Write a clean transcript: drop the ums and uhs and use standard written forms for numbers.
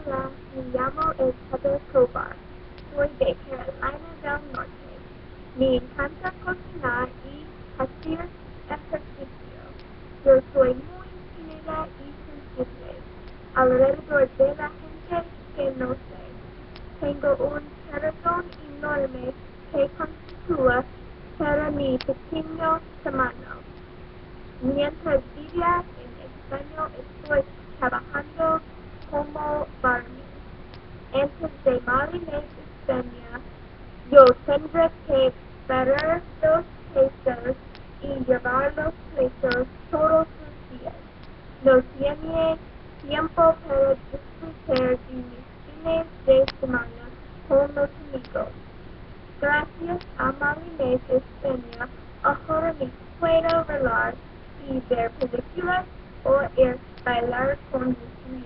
Hola, me llamo Heather Tobar. Soy de Carolina del Norte. Me encanta cocinar y hacer ejercicio. Yo soy muy tímida y sensible alrededor de la gente que no sé. Tengo un corazón enorme que constituye para mi pequeño tamaño. Mientras vivía en España estoy trabajando como barman. Antes de morirme en España, yo tendré que parar los quesos y llevar los quesos todos los días. No tiene tiempo para disfrutar de mis fines de semana con los amigos. Gracias a Marines España, ahora me puedo relajar y ver películas o ir bailar con mis